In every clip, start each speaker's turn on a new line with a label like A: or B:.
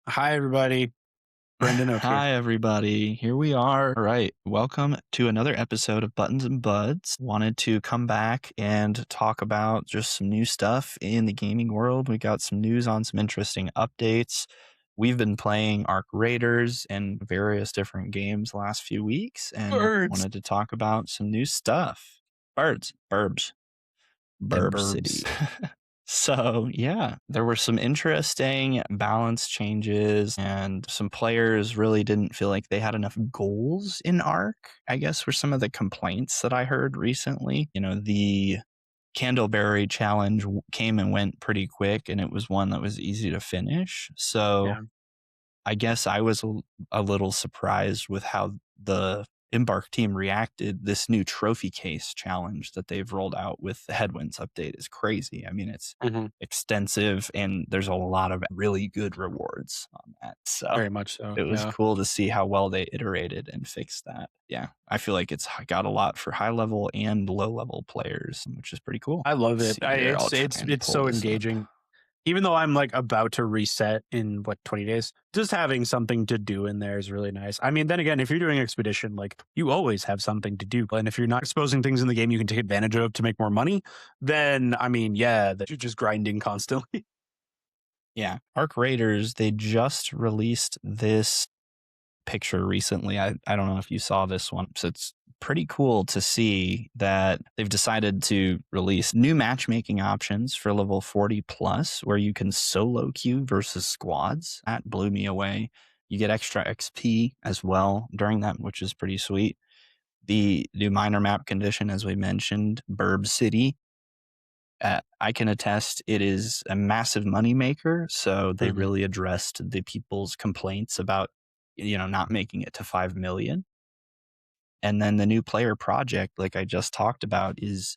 A: Hi, everybody. Brendan Oak here.
B: Hi, everybody. Here we are. All right. Welcome to another episode of Buttons and Buds. Wanted to come back and talk about just some new stuff in the gaming world. We got some news on some interesting updates. We've been playing Arc Raiders and various different games the last few weeks and
A: Birds
B: wanted to talk about some new stuff. Birds, burbs,
A: and
B: Burb City.
A: burbs.
B: So, yeah, there were some interesting balance changes, and some players really didn't feel like they had enough goals in Arc, I guess were some of the complaints that I heard recently. The Candleberry challenge came and went pretty quick, and it was one that was easy to finish. So,
A: Yeah.
B: I guess I was a little surprised with how the Embark team reacted. This new trophy case challenge that they've rolled out with the Headwinds update is crazy. I mean, it's
A: hmm
B: extensive and there's a lot of really good rewards on that. So
A: Very much so.
B: it was
A: Yeah.
B: cool to see how well they iterated and fixed that. Yeah, I feel like it's got a lot for high level and low level players, which is pretty cool.
A: I love it.
B: See here, I'll try and
A: It's
B: pull
A: so
B: this up.
A: engaging. Even though I'm like about to reset in 20 days, just having something to do in there is really nice. I mean, then again, if you're doing expedition, like you always have something to do. And if you're not exposing things in the game you can take advantage of to make more money, then I mean, yeah, that you're just grinding constantly.
B: Yeah, Arc Raiders, they just released this picture recently. I don't know if you saw this one. So it's pretty cool to see that they've decided to release new matchmaking options for level 40 plus, where you can solo queue versus squads. That blew me away. You get extra XP as well during that, which is pretty sweet. The new minor map condition, as we mentioned, Burb City. I can attest it is a massive moneymaker. So they
A: hmm
B: really addressed the people's complaints about not making it to 5 million. And then the new player project, like I just talked about, is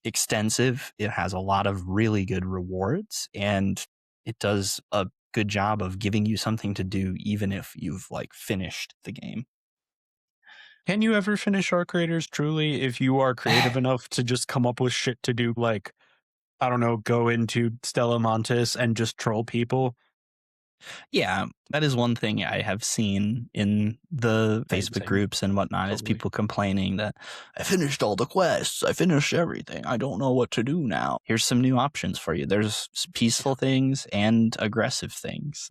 B: extensive. It has a lot of really good rewards, and it does a good job of giving you something to do even if you've like finished the game.
A: Can you ever finish Arc Raiders truly if you are creative enough to just come up with shit to do? Like, I don't know, go into Stella Montes and just troll people?
B: Yeah, that is one thing I have seen in the
A: Same,
B: Facebook
A: same.
B: groups and whatnot, is
A: Totally.
B: people complaining that I finished all the quests, I finished everything, I don't know what to do now. Here's some new options for you. There's peaceful things and aggressive things.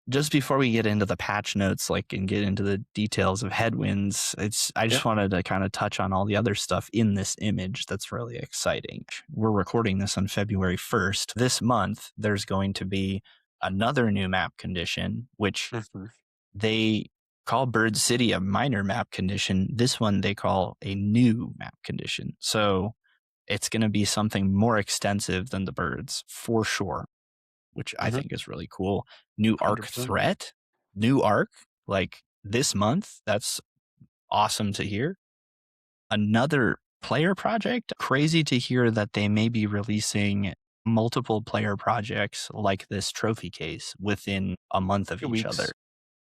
B: Just before we get into the patch notes, and get into the details of Headwinds, I
A: Yeah.
B: just wanted to kind of touch on all the other stuff in this image that's really exciting. We're recording this on February 1st. This month, there's going to be another new map condition, which
A: Mhm.
B: they call Bird City a minor map condition. This one they call a new map condition. So it's going to be something more extensive than the birds for sure, which I
A: Mhm.
B: think is really cool. New arc
A: 100%.
B: threat, new arc, like this month. That's awesome to hear. Another player project. Crazy to hear that they may be releasing multiple player projects like this trophy case within a month of
A: 2
B: each other.
A: weeks.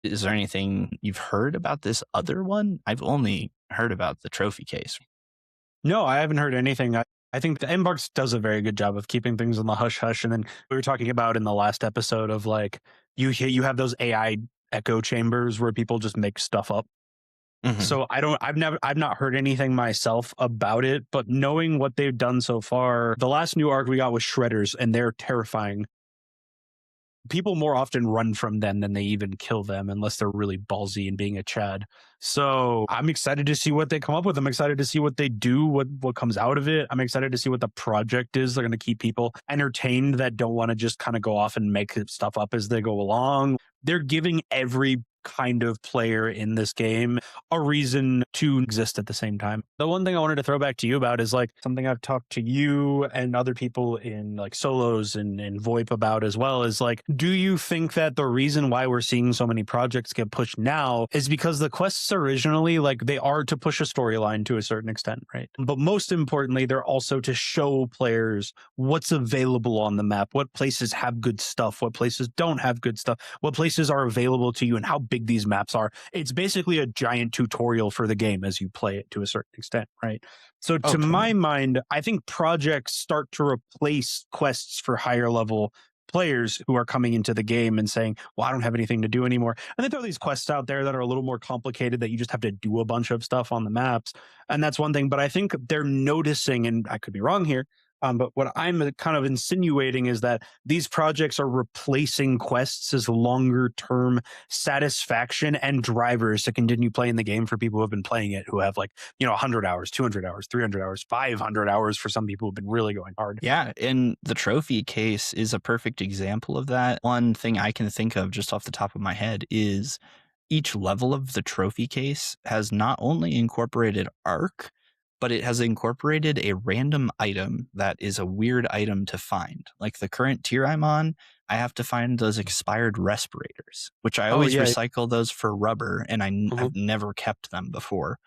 B: Is there anything you've heard about this other one? I've only heard about the trophy case.
A: No, I haven't heard anything. I think the Embarks does a very good job of keeping things on the hush hush. And then we were talking about in the last episode of like you have those AI echo chambers where people just make stuff up.
B: Mm-hmm.
A: So I've not heard anything myself about it, but knowing what they've done so far, the last new arc we got was Shredders, and they're terrifying. People more often run from them than they even kill them unless they're really ballsy and being a Chad. So I'm excited to see what they come up with. I'm excited to see what they do, what comes out of it. I'm excited to see what the project is. They're going to keep people entertained that don't want to just kind of go off and make stuff up as they go along. They're giving every kind of player in this game a reason to exist at the same time. The one thing I wanted to throw back to you about is like something I've talked to you and other people in like solos and VoIP about as well is like, do you think that the reason why we're seeing so many projects get pushed now is because the quests originally, like they are to push a storyline to a certain extent, right? But most importantly, they're also to show players what's available on the map, what places have good stuff, what places don't have good stuff, what places are available to you, and how big these maps are. It's basically a giant tutorial for the game as you play it to a certain extent, right? So,
B: Oh,
A: to my
B: totally.
A: mind, I think projects start to replace quests for higher level players who are coming into the game and saying, well, I don't have anything to do anymore. And they throw these quests out there that are a little more complicated, that you just have to do a bunch of stuff on the maps. And that's one thing. But I think they're noticing, and I could be wrong here, but what I'm kind of insinuating is that these projects are replacing quests as longer term satisfaction and drivers to continue playing the game for people who have been playing it, who have 100 hours, 200 hours, 300 hours, 500 hours for some people who've been really going hard.
B: Yeah, and the trophy case is a perfect example of that. One thing I can think of just off the top of my head is each level of the trophy case has not only incorporated Arc, but it has incorporated a random item that is a weird item to find. Like the current tier I'm on, I have to find those expired respirators, which I always recycle those for rubber, and I've never kept them before.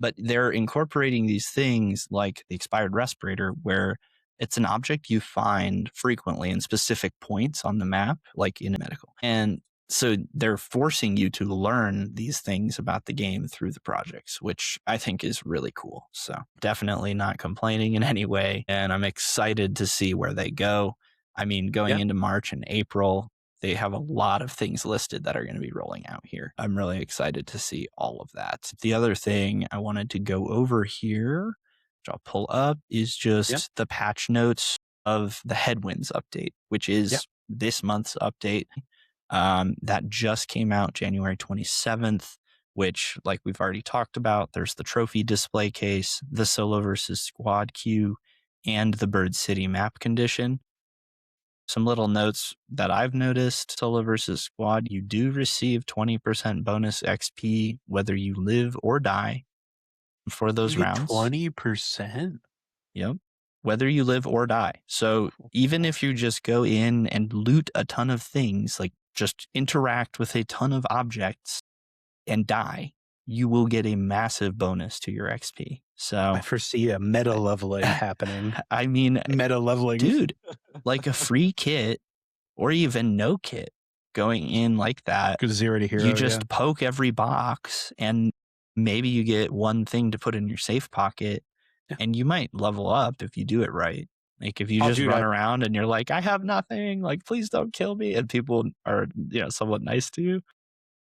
B: But they're incorporating these things like the expired respirator, where it's an object you find frequently in specific points on the map, like in a medical. And so they're forcing you to learn these things about the game through the projects, which I think is really cool. So definitely not complaining in any way. And I'm excited to see where they go. I mean, going into March and April, they have a lot of things listed that are going to be rolling out here. I'm really excited to see all of that. The other thing I wanted to go over here, which I'll pull up, is just the patch notes of the Headwinds update, which is this month's update. That just came out January 27th, which, like we've already talked about, there's the trophy display case, the solo versus squad queue, and the Bird City map condition. Some little notes that I've noticed: solo versus squad, you do receive 20% bonus XP whether you live or die for those rounds.
A: 20%?
B: Yep. Whether you live or die. So even if you just go in and loot a ton of things, like just interact with a ton of objects and die, you will get a massive bonus to your XP. So
A: I foresee a meta leveling happening.
B: I mean,
A: meta leveling.
B: Dude, like a free kit or even no kit going in like that.
A: Good 0 to hero.
B: You just poke every box and maybe you get one thing to put in your safe pocket. And you might level up if you do it right. Like if you just run around and you're like, I have nothing, like, please don't kill me. And people are, somewhat nice to you.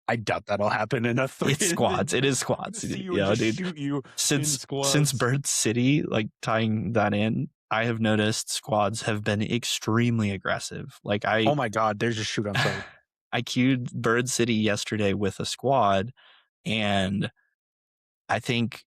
A: I doubt that'll happen in a 3.
B: It's squads. It is squads.
A: Dude. Shoot you
B: since Bird City, like tying that in, I have noticed squads have been extremely aggressive. Like
A: oh my God, there's just shoot on sight.
B: I queued Bird City yesterday with a squad, and I think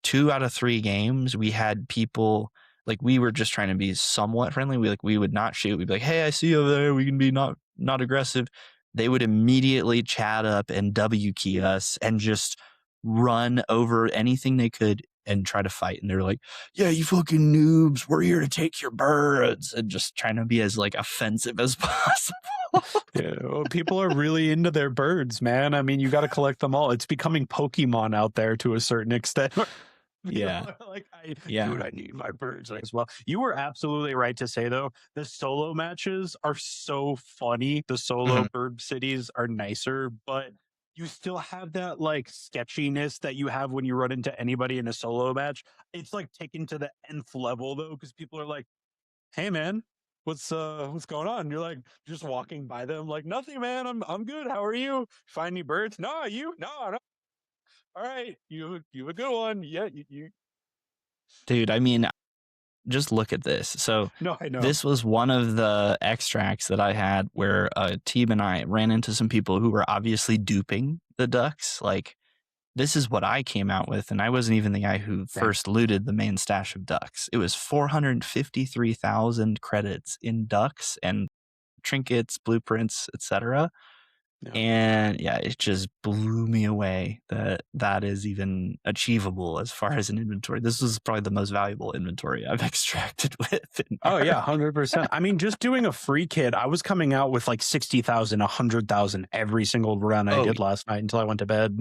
B: 2 out of 3 games, we had people, like, we were just trying to be somewhat friendly. We would not shoot. We'd be like, hey, I see you over there. We can be not aggressive. They would immediately chat up and W key us and just run over anything they could and try to fight. And they're like, yeah, you fucking noobs, we're here to take your birds, and just trying to be as like offensive as possible.
A: Well, people are really into their birds, man. I mean, you got to collect them all. It's becoming Pokemon out there to a certain extent.
B: Yeah.
A: Dude, I need my birds as well. You were absolutely right to say, though, the solo matches are so funny. The solo bird cities are nicer, but you still have that like sketchiness that you have when you run into anybody in a solo match. It's like taken to the nth level, though, because people are like, hey, man, what's going on? You're like just walking by them like, nothing, man. I'm good. How are you? Find any birds? No, you? No. All right, you have a good one. Yeah, you.
B: Dude, I mean, just look at this. So
A: no, I know.
B: This was one of the extracts that I had where a team and I ran into some people who were obviously duping the ducks. Like, this is what I came out with, and I wasn't even the guy who first looted the main stash of ducks. It was 453,000 credits in ducks and trinkets, blueprints, etc. And it just blew me away that is even achievable as far as an inventory. This is probably the most valuable inventory I've extracted with.
A: Oh yeah, 100%. I mean, just doing a free kit, I was coming out with like 60,000, 100,000 every single run I did last night until I went to bed.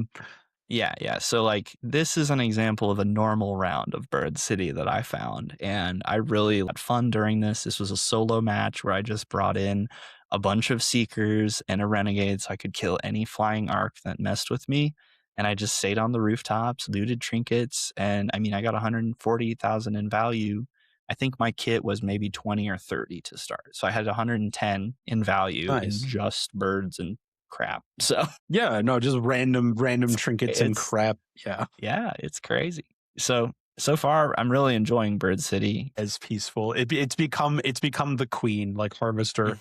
B: Yeah. So like, this is an example of a normal round of Bird City that I found, and I really had fun during this. This was a solo match where I just brought in a bunch of Seekers and a Renegade so I could kill any flying arc that messed with me. And I just stayed on the rooftops, looted trinkets, and I mean, I got 140,000 in value I think my kit was maybe 20 or 30 to start. So I had 110 in value in
A: Nice.
B: just birds and crap. So
A: Yeah, no, just random trinkets and
B: it's,
A: crap. Yeah.
B: yeah, it's crazy. So far, I'm really enjoying Bird City.
A: As peaceful. It's become the queen, like harvester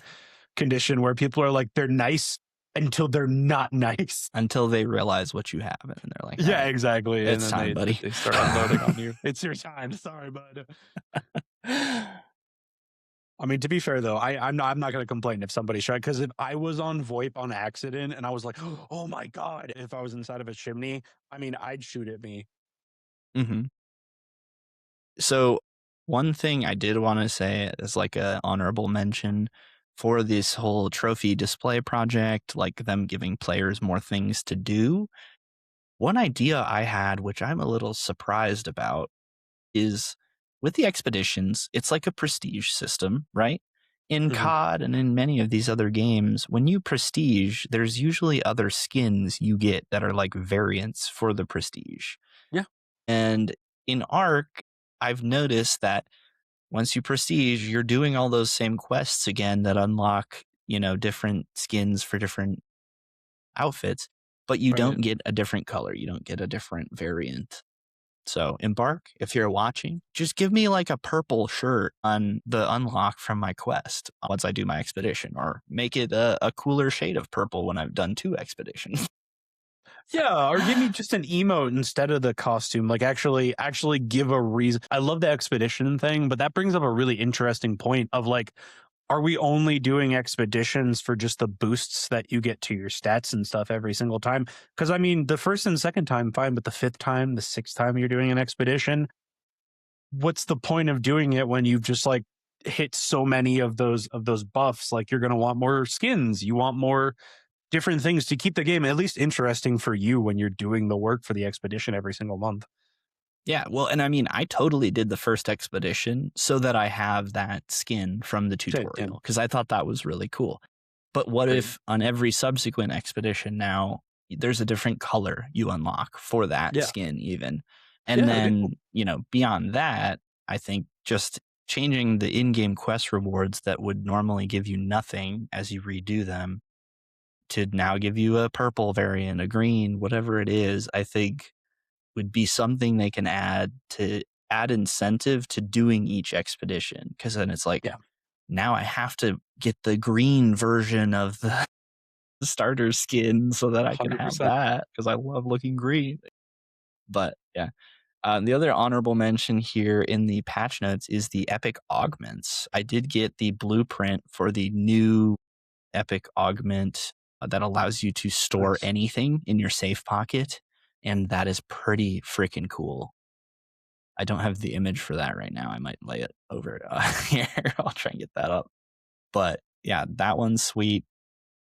A: condition where people are like they're nice until they're not nice.
B: Until they realize what you have, and they're like, all
A: Yeah,
B: right,
A: exactly. And
B: it's
A: then
B: time, buddy.
A: they start unloading on you. It's your time. Sorry, bud. I mean, to be fair though, I'm not gonna complain if somebody tried, because if I was on VoIP on accident and I was like, oh my god, if I was inside of a chimney, I mean, I'd shoot at me.
B: hmm So one thing I did want to say as like a honorable mention for this whole trophy display project, like them giving players more things to do. One idea I had, which I'm a little surprised about, is with the expeditions, it's like a prestige system, right? In
A: Mhm.
B: COD and in many of these other games, when you prestige, there's usually other skins you get that are like variants for the prestige.
A: Yeah.
B: And in Arc, I've noticed that once you prestige, you're doing all those same quests again that unlock, different skins for different outfits, but you
A: Right.
B: don't get a different color. You don't get a different variant. So, Embark, if you're watching, just give me like a purple shirt on the unlock from my quest once I do my expedition, or make it a cooler shade of purple when I've done 2 expeditions.
A: Yeah, or give me just an emote instead of the costume. Like actually give a reason. I love the expedition thing, but that brings up a really interesting point of like, are we only doing expeditions for just the boosts that you get to your stats and stuff every single time? Because I mean, the first and second time, fine, but the fifth time, the sixth time you're doing an expedition, what's the point of doing it when you've just like hit so many of those buffs? Like you're gonna want more skins, you want more different things to keep the game at least interesting for you when you're doing the work for the expedition every single month.
B: Yeah, well, and I mean, I totally did the first expedition so that I have that skin from the
A: Same, yeah,
B: tutorial because I thought that was really cool. But what
A: right.
B: if on every subsequent expedition now there's a different color you unlock for that
A: Yeah.
B: skin even?
A: Yeah,
B: And
A: that'd be cool.
B: then, beyond that, I think just changing the in-game quest rewards that would normally give you nothing as you redo them to now give you a purple variant, a green, whatever it is, I think would be something they can add to add incentive to doing each expedition. Cause then it's like,
A: Yeah,
B: now I have to get the green version of the starter skin so that I can have
A: 100%.
B: that because I love looking green. But yeah. The other honorable mention here in the patch notes is the epic augments. I did get the blueprint for the new epic augment that allows you to store
A: Nice.
B: anything in your safe pocket. And that is pretty freaking cool. I don't have the image for that right now. I might lay it over here. I'll try and get that up. But yeah, that one's sweet.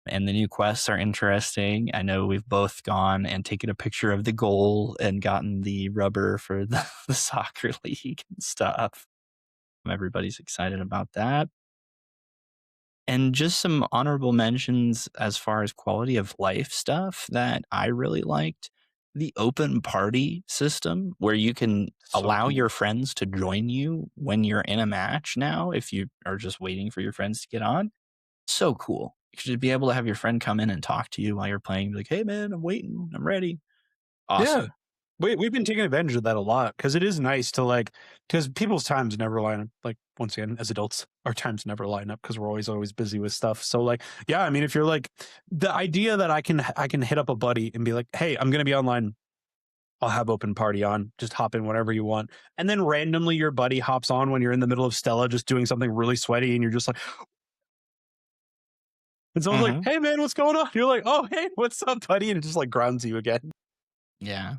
B: And the new quests are interesting. I know we've both gone and taken a picture of the goal and gotten the rubber for the soccer league and stuff. Everybody's excited about that. And just some honorable mentions as far as quality of life stuff that I really liked. The open party system where you can
A: So
B: allow
A: cool.
B: your friends to join you when you're in a match now, if you are just waiting for your friends to get on. So cool. You should be able to have your friend come in and talk to you while you're playing. Be like, hey, man, I'm waiting. I'm ready.
A: Yeah.
B: Awesome.
A: We've been taking advantage of that a lot because it is nice to like, because people's times never line up. Like, once again, as adults, our times never line up because we're always busy with stuff. So like, yeah, I mean, if you're like the idea that I can hit up a buddy and be like, hey, I'm gonna be online. I'll have open party on. Just hop in whenever you want. And then randomly your buddy hops on when you're in the middle of Stella just doing something really sweaty and you're just like, and someone's like,
B: hmm
A: hey man, what's going on? You're like, oh hey, what's up, buddy? And it just like grounds you again.
B: Yeah.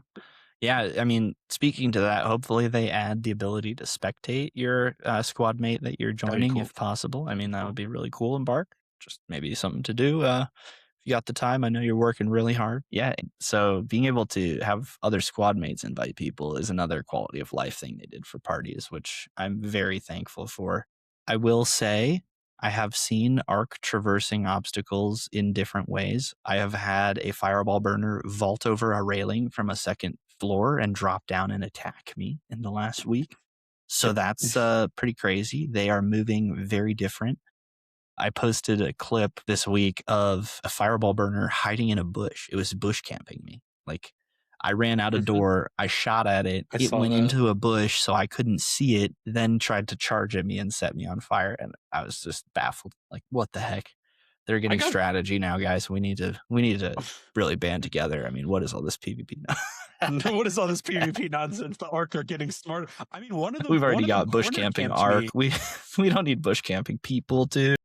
B: Yeah, I mean, speaking to that, hopefully they add the ability to spectate your squad mate that you're
A: That'd be
B: joining
A: cool.
B: if possible. I mean, that would be really cool in Bark. Just maybe something to do. If you got the time, I know you're working really hard. Yeah. So being able to have other squad mates invite people is another quality of life thing they did for parties, which I'm very thankful for. I will say I have seen Arc traversing obstacles in different ways. I have had a fireball burner vault over a railing from a second floor and drop down and attack me in the last week. So that's pretty crazy. They are moving very different. I posted a clip this week of a fireball burner hiding in a bush. It was bush camping me. Like, I ran out a door, I shot at it,
A: I
B: it
A: saw
B: went
A: that.
B: into a bush so I couldn't see it, then tried to charge at me and set me on fire. And I was just baffled. Like, what the heck? They're getting strategy now, guys. We need to really band together. I mean, what is all this PvP now?
A: What is all this PvP nonsense? The Ark are getting smarter. I mean, one of them
B: We've already got bush
A: corner
B: camping
A: camped
B: Ark.
A: me.
B: We don't need bush camping people, dude.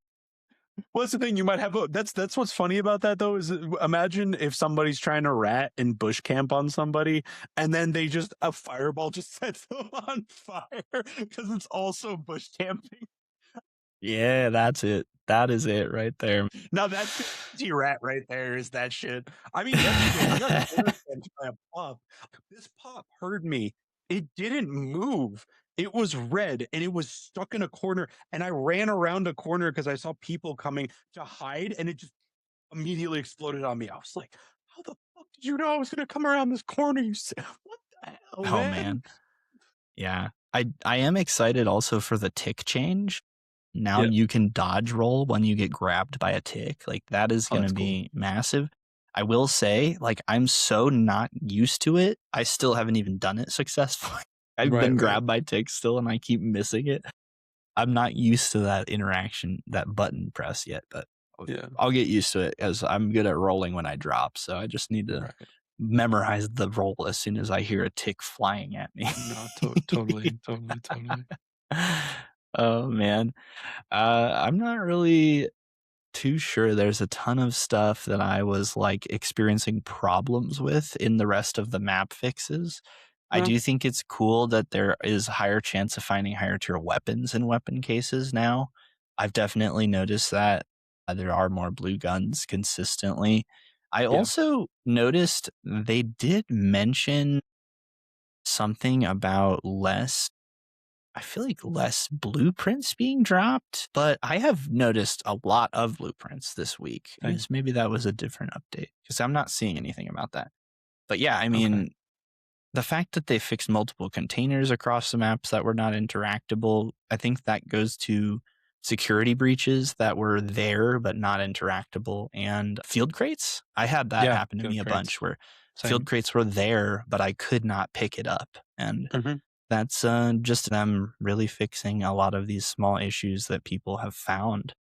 A: Well, that's the thing. You might have that's what's funny about that though is imagine if somebody's trying to rat and bush camp on somebody, and then they just a fireball just sets them on fire because it's also bush camping.
B: Yeah, that's it. That is it right there.
A: Now that's rat right there. Is that shit? I mean, yesterday I got corner camped by a pop. This pop heard me. It didn't move. It was red and it was stuck in a corner. And I ran around a corner because I saw people coming to hide, and it just immediately exploded on me. I was like, "How the fuck did you know I was going to come around this corner? What the hell,
B: Oh
A: man?"
B: man. Yeah. I am excited also for the tick change. Now you can dodge roll when you get grabbed by a tick. Like, that is going to be massive. I will say, like, I'm so not used to it. I still haven't even done it successfully. I've been grabbed by ticks still, and I keep missing it. I'm not used to that interaction, that button press yet, but I'll get used to it as I'm good at rolling when I drop. So I just need to memorize the roll as soon as I hear a tick flying at me.
A: No, totally.
B: Oh man. I'm not really too sure. There's a ton of stuff that I was like experiencing problems with in the rest of the map fixes. I do think it's cool that there is a higher chance of finding higher tier weapons in weapon cases now. I've definitely noticed that there are more blue guns consistently. I also noticed they did mention something about I feel like less blueprints being dropped, but I have noticed a lot of blueprints this week. I guess maybe that was a different update because I'm not seeing anything about that. But yeah, I mean, the fact that they fixed multiple containers across the maps that were not interactable, I think that goes to security breaches that were there but not interactable, and field crates. I had that happen to me a bunch where field crates were there, but I could not pick it up. And that's just them really fixing a lot of these small issues that people have found.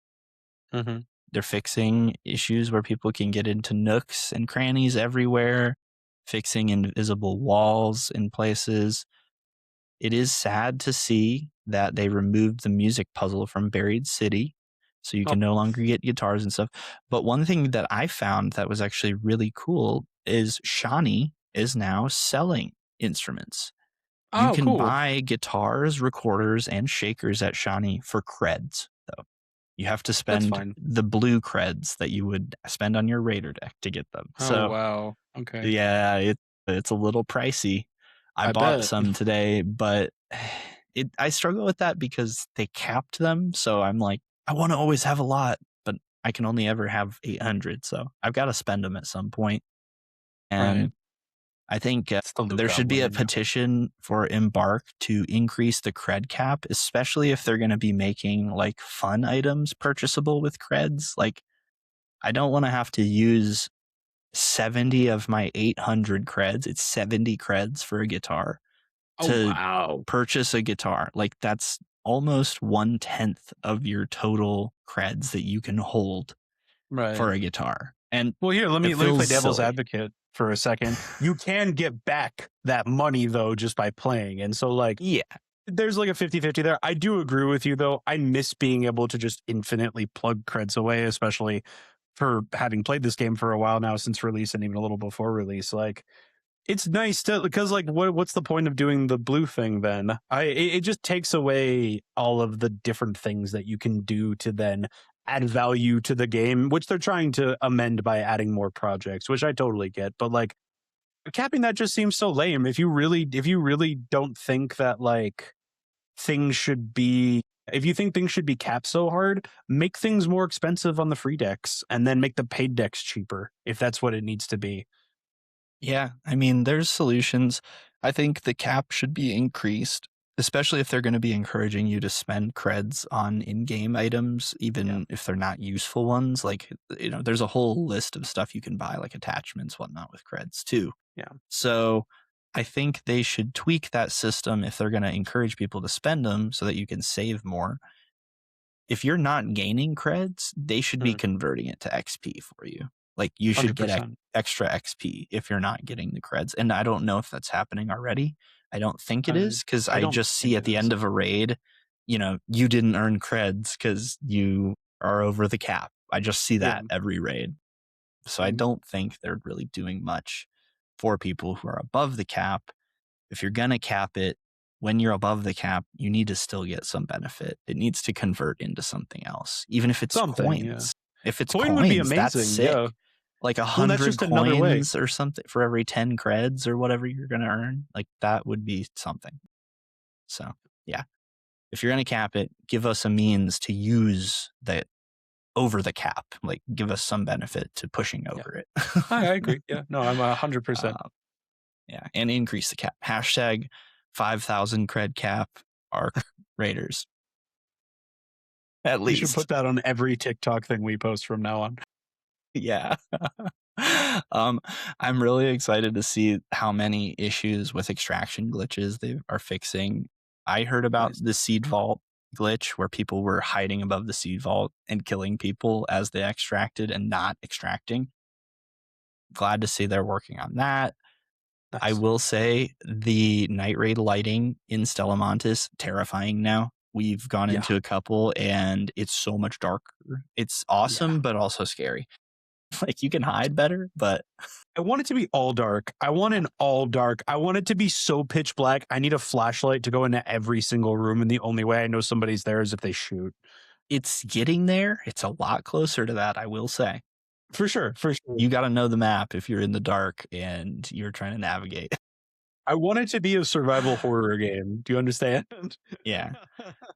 B: They're fixing issues where people can get into nooks and crannies everywhere, fixing invisible walls in places. It is sad to see that they removed the music puzzle from Buried City, so you can no longer get guitars and stuff. But one thing that I found that was actually really cool is Shawnee is now selling instruments. You can buy guitars, recorders, and shakers at Shawnee for creds, though. You have to spend the blue creds that you would spend on your Raider deck to get them.
A: Wow. Okay.
B: Yeah, it's a little pricey. I bought some today, but I struggle with that because they capped them. So I'm like, I want to always have a lot, but I can only ever have 800. So I've got to spend them at some point. And I think there should be a petition for Embark to increase the cred cap, especially if they're going to be making like fun items purchasable with creds. Like, I don't want to have to use 70 of my 800 creds. It's 70 creds for a guitar to purchase a guitar. Like, that's almost 1/10 of your total creds that you can hold for a guitar. And
A: well, here, let me play devil's
B: silly.
A: advocate for a second. You can get back that money though just by playing. And so like, there's like a 50-50 there. I do agree with you though. I miss being able to just infinitely plug creds away, especially for having played this game for a while now since release and even a little before release. Like, it's nice to, because like what's the point of doing the blue thing then? It just takes away all of the different things that you can do to then add value to the game, which they're trying to amend by adding more projects, which I totally get. But like, capping that just seems so lame. If you really don't think that like things should be, if you think things should be capped so hard, make things more expensive on the free decks and then make the paid decks cheaper if that's what it needs to be.
B: Yeah, I mean, there's solutions. I think the cap should be increased especially if they're going to be encouraging you to spend creds on in-game items, even if they're not useful ones. Like, there's a whole list of stuff you can buy, like attachments, whatnot, with creds too.
A: Yeah.
B: So I think they should tweak that system if they're going to encourage people to spend them so that you can save more. If you're not gaining creds, they should be converting it to XP for you. Like, you should
A: 100%.
B: get extra XP if you're not getting the creds. And I don't know if that's happening already. I don't think it is, because I just see at the end of a raid, you didn't earn creds because you are over the cap. I just see that every raid. So I don't think they're really doing much for people who are above the cap. If you're going to cap it, when you're above the cap, you need to still get some benefit. It needs to convert into something else, even if it's coins. If it's
A: Coin
B: coins,
A: would be amazing.
B: That's sick.
A: Yeah.
B: Like 100 coins or something for every 10 creds or whatever you're going to earn. Like, that would be something. So, yeah. If you're going to cap it, give us a means to use that over the cap. Like, give us some benefit to pushing over it.
A: I agree. Yeah. No, I'm 100%.
B: Yeah. And increase the cap. Hashtag 5,000 cred cap Arc Raiders. At least.
A: We should put that on every TikTok thing we post from now on.
B: Yeah. I'm really excited to see how many issues with extraction glitches they are fixing. I heard about the seed vault glitch where people were hiding above the seed vault and killing people as they extracted and not extracting. Glad to see they're working on that. Nice. I will say the night raid lighting in Stellamontis, terrifying now. We've gone into a couple and it's so much darker. It's awesome, but also scary. Like, you can hide better, but
A: I want it to be all dark. I want an all dark. I want it to be so pitch black. I need a flashlight to go into every single room, and the only way I know somebody's there is if they shoot.
B: It's getting there. It's a lot closer to that, I will say.
A: For sure.
B: You got to know the map if you're in the dark and you're trying to navigate.
A: I want it to be a survival horror game. Do you understand?
B: Yeah.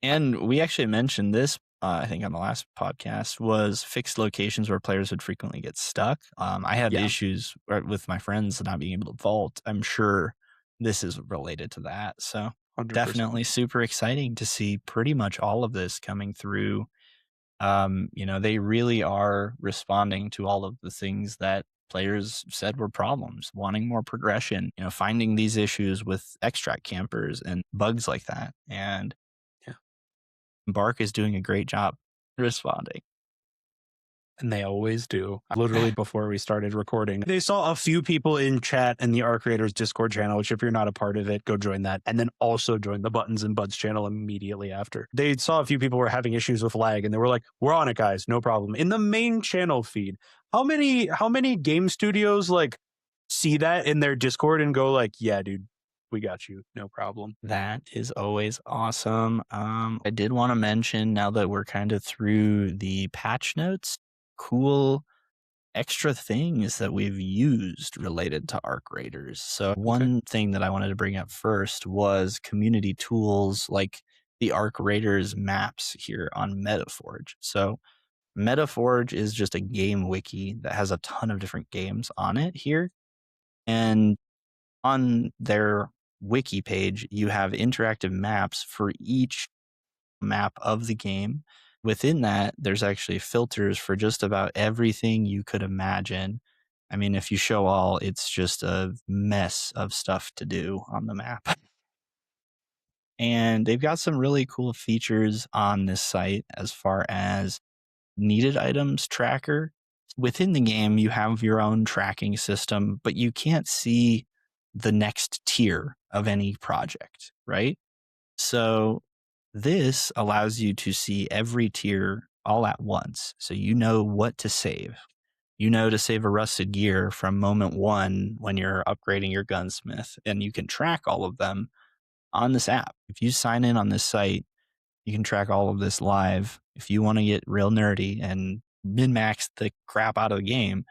B: And we actually mentioned this, I think on the last podcast, was fixed locations where players would frequently get stuck. I had issues with my friends not being able to vault. I'm sure this is related to that. So 100%. Definitely super exciting to see pretty much all of this coming through. They really are responding to all of the things that players said were problems, wanting more progression, finding these issues with extract campers and bugs like that. And Bark is doing a great job responding.
A: And they always do. Literally before we started recording, they saw a few people in chat in the Arc Raiders Discord channel, which if you're not a part of it, go join that. And then also join the Buttons and Buds channel immediately after. They saw a few people were having issues with lag and they were like, we're on it, guys. No problem. In the main channel feed, how many game studios like see that in their Discord and go like, yeah, dude, we got you. No problem.
B: That is always awesome. I did want to mention, now that we're kind of through the patch notes, cool extra things that we've used related to Arc Raiders. So one thing that I wanted to bring up first was community tools like the Arc Raiders maps here on MetaForge. So MetaForge is just a game wiki that has a ton of different games on it here. And on their wiki page, you have interactive maps for each map of the game. Within that, there's actually filters for just about everything you could imagine. I mean, if you show all, it's just a mess of stuff to do on the map. And they've got some really cool features on this site as far as needed items tracker. Within the game, you have your own tracking system, but you can't see the next tier of any project, right? So this allows you to see every tier all at once. So you know what to save. You know to save a rusted gear from moment 1 when you're upgrading your gunsmith, and you can track all of them on this app. If you sign in on this site, you can track all of this live. If you want to get real nerdy and min-max the crap out of the game,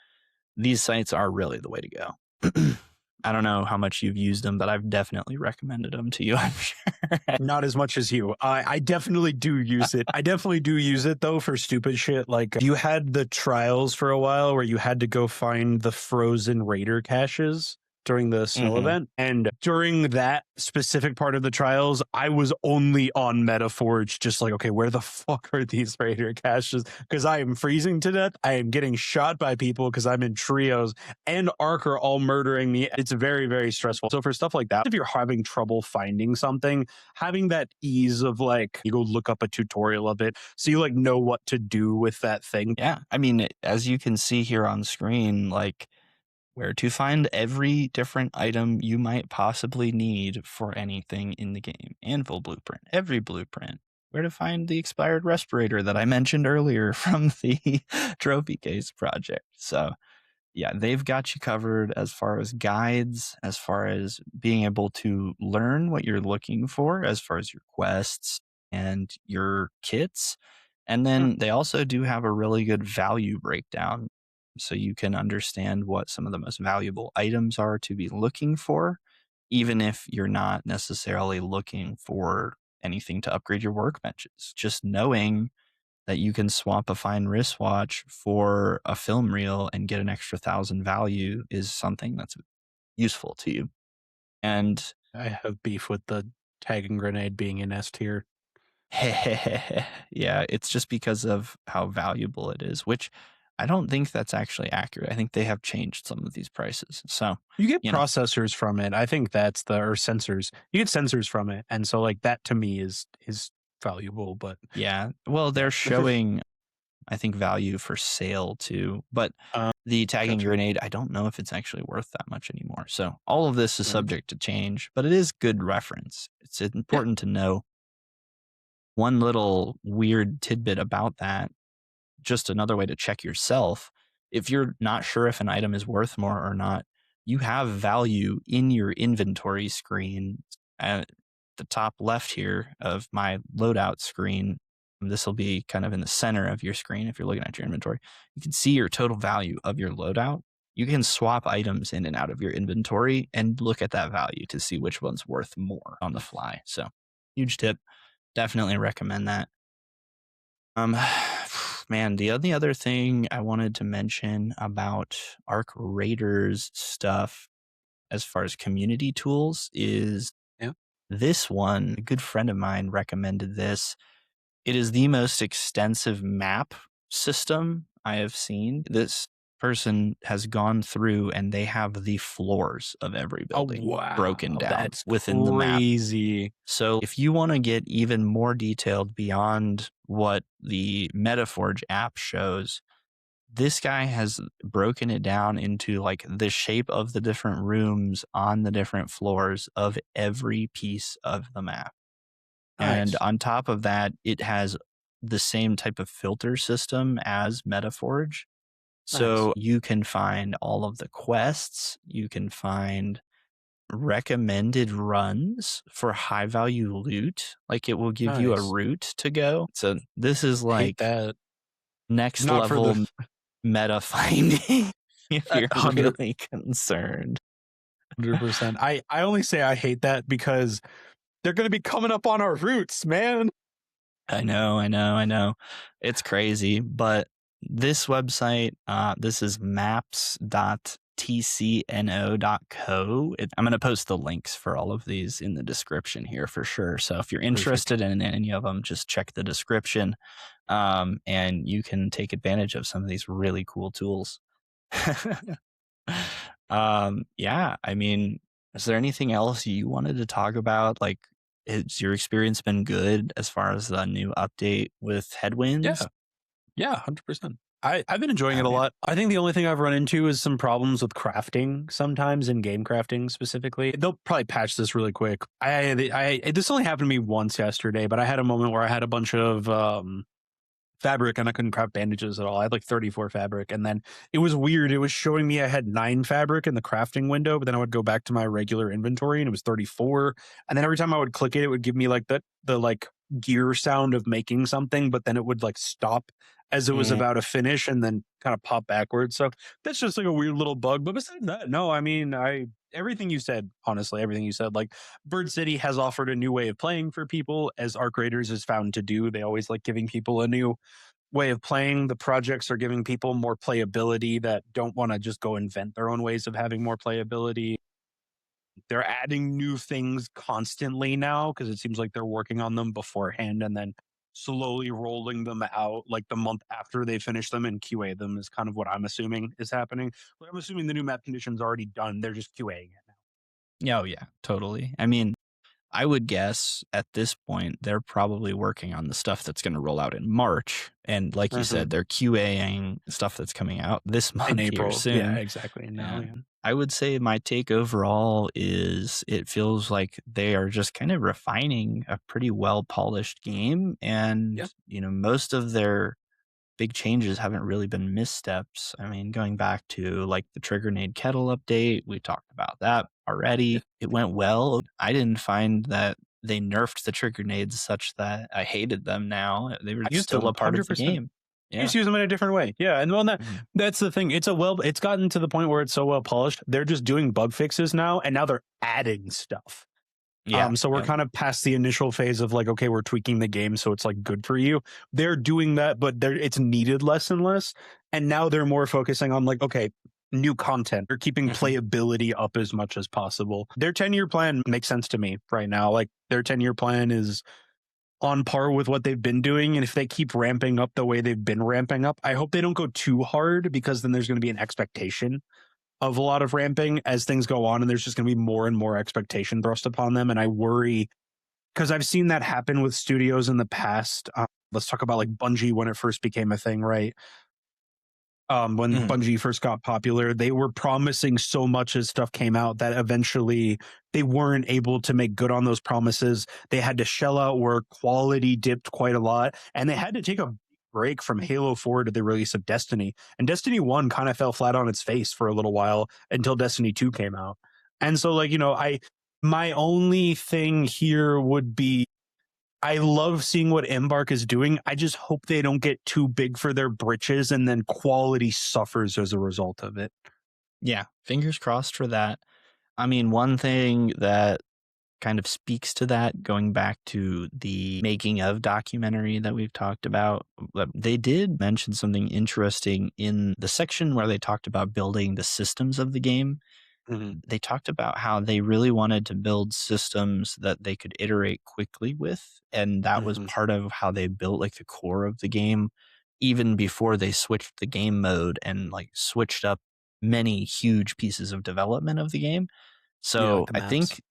B: these sites are really the way to go. I don't know how much you've used them, but I've definitely recommended them to you, I'm sure.
A: Not as much as you. I definitely do use it. I definitely do use it, though, for stupid shit. Like, you had the trials for a while where you had to go find the frozen raider caches. during the snow
B: Mhm.
A: event. And during that specific part of the trials, I was only on MetaForge, just like, okay, where the fuck are these raider caches? Because I am freezing to death. I am getting shot by people because I'm in trios, and Ark are all murdering me. It's very, very stressful. So for stuff like that, if you're having trouble finding something, having that ease of like, you go look up a tutorial of it, so you like know what to do with that thing.
B: Yeah. I mean, as you can see here on screen, like where to find every different item you might possibly need for anything in the game. Anvil blueprint, every blueprint. Where to find the expired respirator that I mentioned earlier from the trophy case project. So, yeah, they've got you covered as far as guides, as far as being able to learn what you're looking for, as far as your quests and your kits. And then they also do have a really good value breakdown. So you can understand what some of the most valuable items are to be looking for, even if you're not necessarily looking for anything to upgrade your workbenches. Just knowing that you can swap a fine wristwatch for a film reel and get an extra 1,000 value is something that's useful to you. And
A: I have beef with the tag and grenade being in S tier.
B: yeah, it's just because of how valuable it is, which I don't think that's actually accurate. I think they have changed some of these prices. So,
A: You get
B: you know,
A: processors from it. I think that's or sensors. You get sensors from it, and so like that to me is valuable. But
B: yeah. Well,
A: yeah,
B: they're showing, I think, value for sale too. But the tagging
A: gotcha.
B: grenade, I don't know if it's actually worth that much anymore. So all of this is
A: Mhm.
B: subject to change, but it is good reference. It's
A: Yeah,
B: important to know. One little weird tidbit about that, just another way to check yourself. If you're not sure if an item is worth more or not, you have value in your inventory screen at the top left here of my loadout screen. This will be kind of in the center of your screen if you're looking at your inventory. You can see your total value of your loadout. You can swap items in and out of your inventory and look at that value to see which one's worth more on the fly. So, huge tip. Definitely recommend that. Um, man, the only other thing I wanted to mention about Arc Raiders stuff as far as community tools is
A: yeah.
B: this one. A good friend of mine recommended this. It is the most extensive map system I have seen. This person has gone through and they have the floors of every
A: Oh
B: building broken
A: wow,
B: down
A: that's
B: within the map.
A: crazy.
B: So if you want to get even more detailed beyond what the MetaForge app shows, this guy has broken it down into like the shape of the different rooms on the different floors of every piece of the map. And
A: Nice,
B: on top of that, it has the same type of filter system as MetaForge.
A: nice.
B: So you can find all of the quests, you can find recommended runs for high value loot. Like it will give you a
A: Nice.
B: route to go. So this is
A: Hate
B: like
A: that.
B: next
A: Not for the
B: level meta finding if you're
A: 100.
B: really concerned.
A: 100%. I only say I hate that because they're going to be coming up on our roots, man.
B: I know. It's crazy, but this website, this is maps.tcno.co. I'm going to post the links for all of these in the description here for sure. So if you're interested in any of them, just check the description, and you can take advantage of some of these really cool tools. Yeah, I mean, is there anything else you wanted to talk about? Like, has your experience been good as far as the new update with Headwinds?
A: Yeah. Yeah, 100%. I've been enjoying
B: Oh
A: it a
B: yeah.
A: lot. I think the only thing I've run into is some problems with crafting sometimes in game crafting specifically. They'll probably patch this really quick. This only happened to me once yesterday, but I had a moment where I had a bunch of fabric and I couldn't craft bandages at all. I had like 34 fabric, and then it was weird. It was showing me I had 9 fabric in the crafting window, but then I would go back to my regular inventory and it was 34. And then every time I would click it, it would give me like the like gear sound of making something, but then it would like stop as it was
B: Mm,
A: about to finish and then kind of pop backwards. So that's just like a weird little bug. But besides that, no, I mean, everything you said, honestly, everything you said, like Bird City has offered a new way of playing for people, as Arc Raiders is found to do. They always like giving people a new way of playing. The projects are giving people more playability that don't want to just go invent their own ways of having more playability. They're adding new things constantly now because it seems like they're working on them beforehand and then slowly rolling them out like the month after they finish them and QA them is kind of what I'm assuming is happening. But I'm assuming the new map condition's already done. They're just QAing it now.
B: Yeah, oh yeah, totally. I mean, I would guess at this point they're probably working on the stuff that's going to roll out in March, and like you said, they're QAing stuff that's coming out this
A: In
B: month here
A: April. Yeah,
B: soon.
A: exactly. Now,
B: Yeah.
A: yeah.
B: I would say my take overall is it feels like they are just kind of refining a pretty well polished game, and
A: Yeah.
B: most of their big changes haven't really been missteps. I mean, going back to like the Triggernade Kettle update, we talked about that
A: Yeah.
B: already. It went well. I didn't find that they nerfed the Triggernades such that I hated them now. They were
A: I used
B: still
A: them
B: a part of the
A: 100%.
B: game.
A: You
B: Yeah.
A: just use them in a different way. Yeah. And well,
B: Mhm.
A: that's the thing. It's gotten to the point where it's so well polished. They're just doing bug fixes now, and now they're adding stuff.
B: Yeah.
A: So we're
B: Yep.
A: kind of past the initial phase of like, okay, we're tweaking the game so it's like good for you. They're doing that, but it's needed less and less. And now they're more focusing on like, okay, new content. They're keeping
B: Mhm.
A: playability up as much as possible. Their 10-year plan makes sense to me right now. Like their 10-year plan is on par with what they've been doing. And if they keep ramping up the way they've been ramping up, I hope they don't go too hard because then there's going to be an expectation of a lot of ramping as things go on, and there's just going to be more and more expectation thrust upon them. And I worry because I've seen that happen with studios in the past. Let's talk about like Bungie when it first became a thing, right? When
B: Mhm.
A: Bungie first got popular, they were promising so much as stuff came out that eventually they weren't able to make good on those promises. They had to shell out where quality dipped quite a lot, and they had to take a break from Halo 4 to the release of Destiny. And Destiny 1 kind of fell flat on its face for a little while until Destiny 2 came out. And so, like, my only thing here would be I love seeing what Embark is doing. I just hope they don't get too big for their britches and then quality suffers as a result of it.
B: Yeah. Fingers crossed for that. I mean, one thing that kind of speaks to that, going back to the making of documentary that we've talked about, they did mention something interesting in the section where they talked about building the systems of the game.
A: Mhm,
B: They talked about how they really wanted to build systems that they could iterate quickly with. And that was
A: mhm.
B: part of how they built like the core of the game, even before they switched the game mode and like switched up many huge pieces of development of the game.
A: Yeah, like
B: So
A: the
B: I
A: maps.
B: think,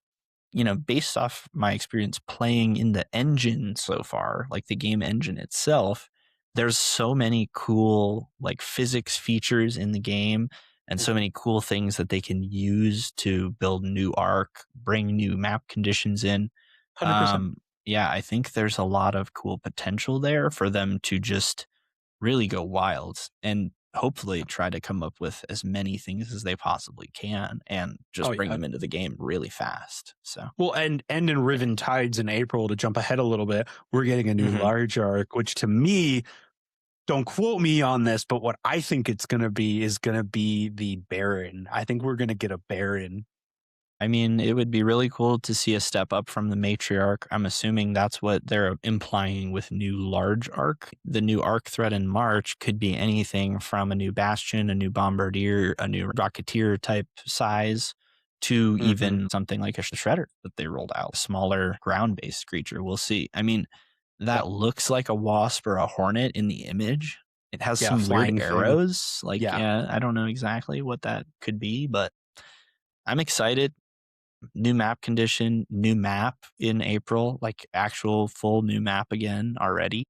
B: based off my experience playing in the engine so far, like the game engine itself, there's so many cool like physics features in the game and so
A: Mhm,
B: many cool things that they can use to build new arc, bring new map conditions in.
A: 100%.
B: Yeah, I think there's a lot of cool potential there for them to just really go wild and hopefully try to come up with as many things as they possibly can and
A: Oh,
B: just bring
A: yeah.
B: them into the game really fast. So,
A: Well, and in
B: yeah.
A: Riven Tides in April, to jump ahead a little bit, we're getting a new
B: Mhm.
A: large arc, which to me, don't quote me on this, but what I think it's going to be is going to be the Baron. I think we're going to get a Baron.
B: I mean, it would be really cool to see a step up from the matriarch. I'm assuming that's what they're implying with new large arc. The new arc threat in March could be anything from a new bastion, a new bombardier, a new rocketeer type size, to
A: Mhm.
B: even something like a shredder that they rolled out, a smaller ground based creature. We'll see. I mean,
A: Yeah.
B: that looks like a wasp or a hornet in the image. It has
A: Yeah.
B: some weird
A: Flying thing.
B: arrows. Like,
A: Yeah.
B: yeah, I don't know exactly what that could be, but I'm excited. New map condition, new map in April, like actual full new map again already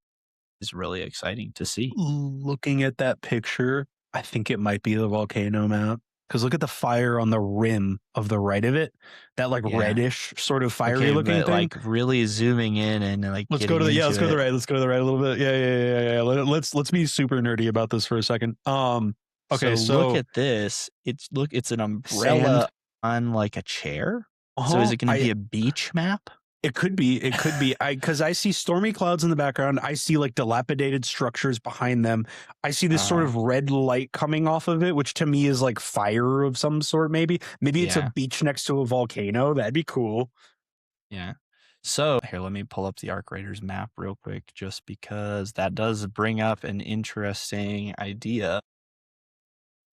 B: is really exciting to see.
A: Looking at that picture, I think it might be the volcano map. Because look at the fire on the rim of the right of it. That like
B: Yeah.
A: reddish sort of fiery
B: Okay,
A: looking
B: but
A: thing.
B: like really zooming in and like getting
A: Let's
B: into
A: go to the
B: it.
A: right. Let's go to the right a little bit. Yeah. Let's be super nerdy about this for a second. Okay,
B: So look
A: so
B: at this. It's an umbrella
A: sand.
B: on like a chair. So is
A: Uh-huh.
B: it going to be a beach map?
A: It could be. It could be. Because I see stormy clouds in the background. I see like dilapidated structures behind them. I see this sort
B: Uh,
A: of red light coming off of it, which to me is like fire of some sort, maybe. Maybe it's a
B: yeah.
A: beach next to a volcano. That'd be cool.
B: Yeah. So here, let me pull up the Arc Raiders map real quick, just because that does bring up an interesting idea.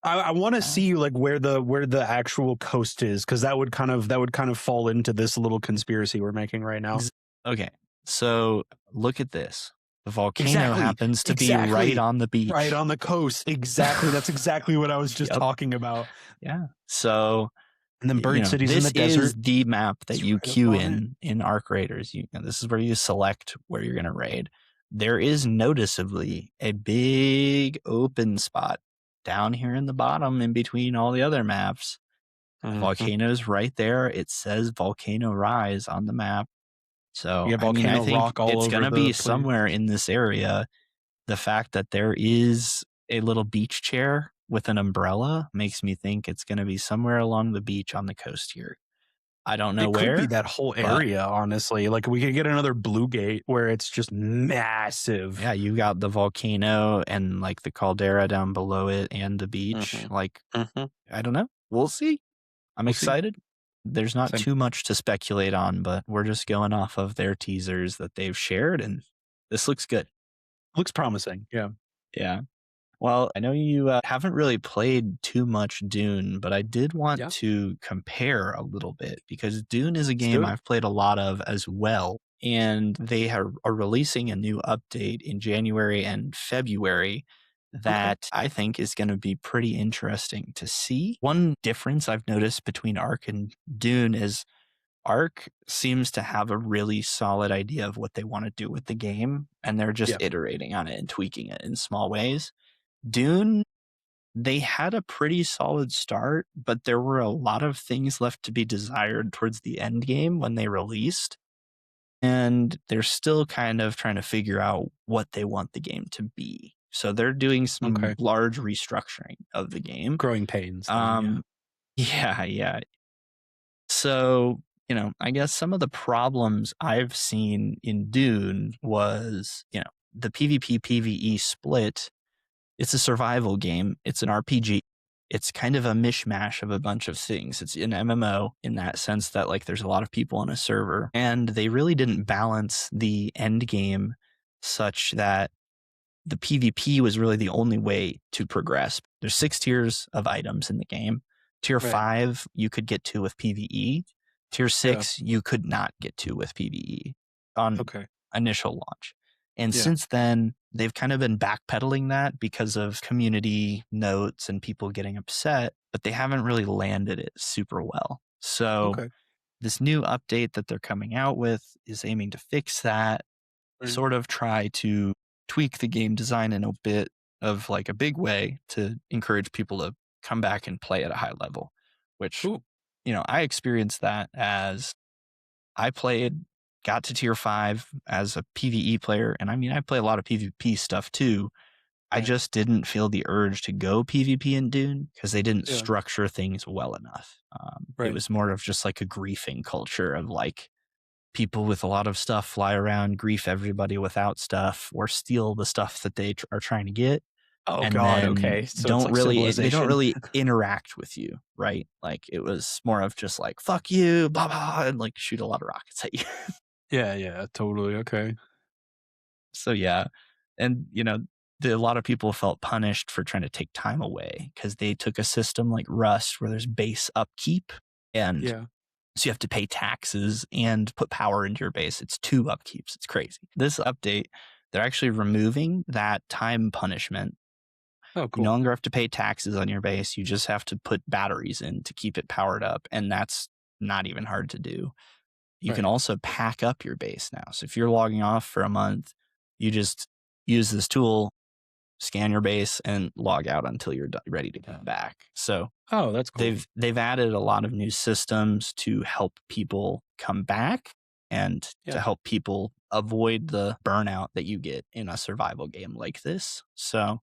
A: I want to see like where the actual coast is, because that would kind of fall into this little conspiracy we're making right now.
B: Okay, so look at this. The volcano
A: Exactly.
B: happens to be right on the beach.
A: Right on the coast. Exactly. That's exactly what I was just
B: Yep.
A: talking about.
B: Yeah. So
A: And then Bird City's in
B: this
A: the desert.
B: is the map that
A: It's
B: you
A: right up
B: queue
A: on it.
B: in Arc Raiders. This is where you select where you're going to raid. There is noticeably a big open spot down here in the bottom in between all the other maps.
A: Mhm.
B: Volcano's right there. It says Volcano Rise on the map. So,
A: You got
B: I mean, I
A: volcano
B: think
A: rock all
B: it's
A: over
B: going to
A: the
B: be
A: place.
B: somewhere in this area. The fact that there is a little beach chair with an umbrella makes me think it's going to be somewhere along the beach on the coast here. I don't know
A: It
B: where.
A: could be that whole
B: but
A: area, honestly. Like we could get another Blue Gate where it's just massive.
B: Yeah, you got the volcano and like the caldera down below it and the beach.
A: Mhm.
B: Like,
A: Mhm.
B: I don't know. We'll see. I'm
A: We'll see.
B: excited. There's not
A: Same.
B: too much to speculate on, but we're just going off of their teasers that they've shared, and this looks good.
A: Looks promising. Yeah.
B: Yeah. Well, I know you haven't really played too much Dune, but I did want
A: Yeah.
B: to compare a little bit because Dune is a
A: Let's do
B: game
A: it.
B: I've played a lot of as well. And they are releasing a new update in January and February that I think is going to be pretty interesting to see. One difference I've noticed between Arc and Dune is Arc seems to have a really solid idea of what they want to do with the game, and they're just
A: Yeah.
B: iterating on it and tweaking it in small ways. Dune, they had a pretty solid start, but there were a lot of things left to be desired towards the end game when they released. And they're still kind of trying to figure out what they want the game to be. So they're doing some
A: Okay.
B: large restructuring of the game.
A: Growing pains. Then,
B: Yeah. So, I guess some of the problems I've seen in Dune was, the PvP PvE split. It's a survival game. It's an RPG. It's kind of a mishmash of a bunch of things. It's an MMO in that sense that like there's a lot of people on a server, and they really didn't balance the end game such that the PvP was really the only way to progress. There's 6 tiers of items in the game. Tier
A: Right.
B: 5 you could get to with PvE. Tier 6 you could not get to with PvE on
A: Okay.
B: initial launch. And
A: Yeah.
B: since then, they've kind of been backpedaling that because of community notes and people getting upset, but they haven't really landed it super well. So
A: Okay.
B: this new update that they're coming out with is aiming to fix that,
A: Right.
B: sort of try to tweak the game design in a bit of like a big way to encourage people to come back and play at a high level, which,
A: Cool.
B: I experienced that as I got to tier 5 as a PvE player. And I mean, I play a lot of PvP stuff too. I
A: Right.
B: just didn't feel the urge to go PvP in Dune because they didn't
A: Yeah.
B: structure things well enough. It
A: Right.
B: was more of just like a griefing culture of like people with a lot of stuff fly around, grief everybody without stuff, or steal the stuff that they are trying to get.
A: Oh
B: And
A: God.
B: then
A: Okay. So it's
B: don't
A: like
B: really, they
A: civilization.
B: don't really interact with you, right? Like it was more of just like, fuck you, blah, blah, and like shoot a lot of rockets at you.
A: Yeah. Yeah. Totally. Okay.
B: So yeah, and a lot of people felt punished for trying to take time away because they took a system like Rust where there's base upkeep, and
A: Yeah.
B: so you have to pay taxes and put power into your base. It's 2 upkeeps. It's crazy. This update, they're actually removing that time punishment.
A: Oh,
B: You no
A: cool.
B: longer have to pay taxes on your base. You just have to put batteries in to keep it powered up, and that's not even hard to do. You can
A: Right.
B: also pack up your base now. So if you're logging off for a month, you just use this tool, scan your base, and log out until you're ready to come back. So
A: Oh, that's cool.
B: they've added a lot of new systems to help people come back and to
A: Yeah.
B: help people avoid the burnout that you get in a survival game like this. So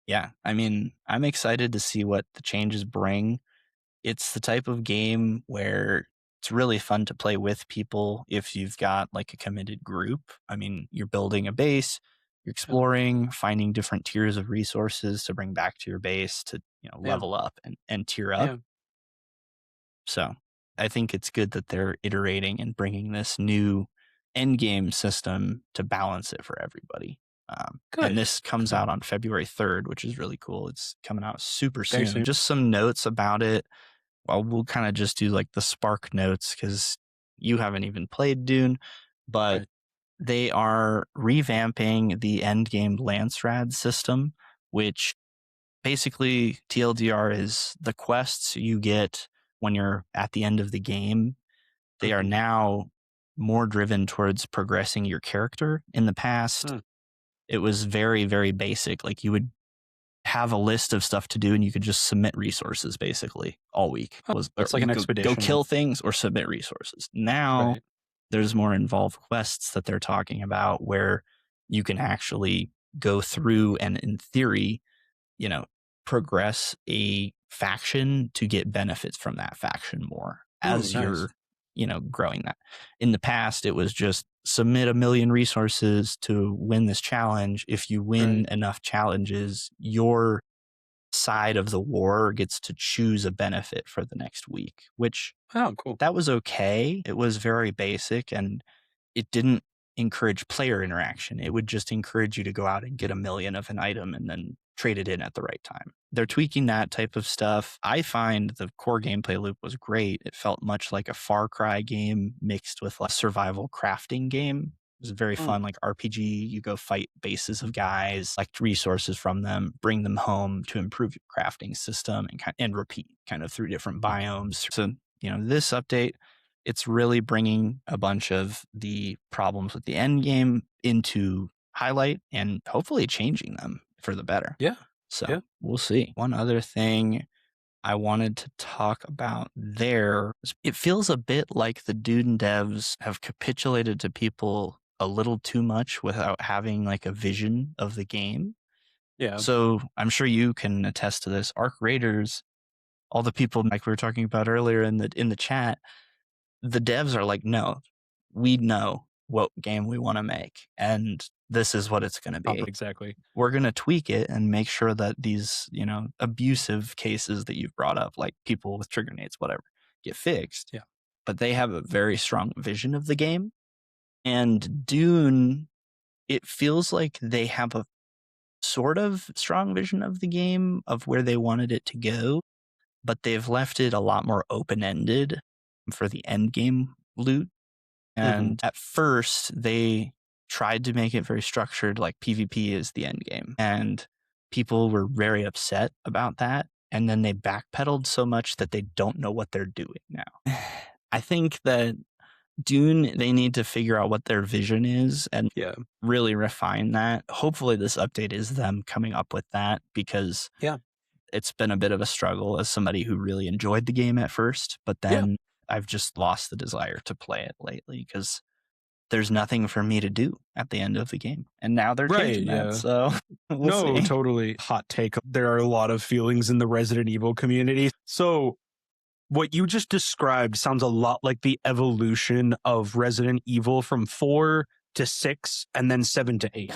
B: yeah, I mean, I'm excited to see what the changes bring. It's the type of game where it's really fun to play with people if you've got like a committed group. I mean, you're building a base, you're exploring, finding different tiers of resources to bring back to your base to, level up and tier up.
A: Yeah.
B: So I think it's good that they're iterating and bringing this new end game system to balance it for everybody. And this comes out on February 3rd, which is really cool. It's coming out super soon.
A: soon.
B: Just some notes about it. Well, we'll kind of just do like the spark notes because you haven't even played Dune, but they are revamping the endgame Lance Rad system, which basically TLDR is the quests you get when you're at the end of the game. They are now more driven towards progressing your character. In the past, it was very, very basic. Like you would have a list of stuff to do and you could just submit resources basically all week.
A: It's like an expedition.
B: Go kill things or submit resources. Now there's more involved quests that they're talking about where you can actually go through and in theory, progress a faction to get benefits from that faction more as you're growing that. In the past, it was just submit 1 million resources to win this challenge. If you win enough challenges, your side of the war gets to choose a benefit for the next week, which that was okay. It was very basic and it didn't encourage player interaction. It would just encourage you to go out and get 1 million of an item and then trade it in at the right time. They're tweaking that type of stuff. I find the core gameplay loop was great. It felt much like a Far Cry game mixed with a survival crafting game. It was very fun, like RPG. You go fight bases of guys, collect resources from them, bring them home to improve your crafting system and repeat kind of through different biomes. So, this update, it's really bringing a bunch of the problems with the end game into highlight and hopefully changing them for the better. So we'll see. One other thing I wanted to talk about there, it feels a bit like the Dune devs have capitulated to people a little too much without having like a vision of the game. So I'm sure you can attest to this. Arc Raiders, all the people like we were talking about earlier in the chat, the devs are like, no, we know what game we want to make and this is what it's going to be.
A: Exactly.
B: We're going to tweak it and make sure that these, abusive cases that you've brought up, like people with trigger nades, whatever, get fixed. But they have a very strong vision of the game. And Dune, it feels like they have a sort of strong vision of the game of where they wanted it to go, but they've left it a lot more open-ended for the end game loot. And at first they tried to make it very structured, like PvP is the end game. And people were very upset about that. And then they backpedaled so much that they don't know what they're doing now. I think that Dune, they need to figure out what their vision is and really refine that. Hopefully this update is them coming up with that because it's been a bit of a struggle as somebody who really enjoyed the game at first, but then I've just lost the desire to play it lately because there's nothing for me to do at the end of the game. And now they're changing that. So we'll see.
A: Totally hot take. There are a lot of feelings in the Resident Evil community. So what you just described sounds a lot like the evolution of Resident Evil from 4 to 6 and then 7 to 8.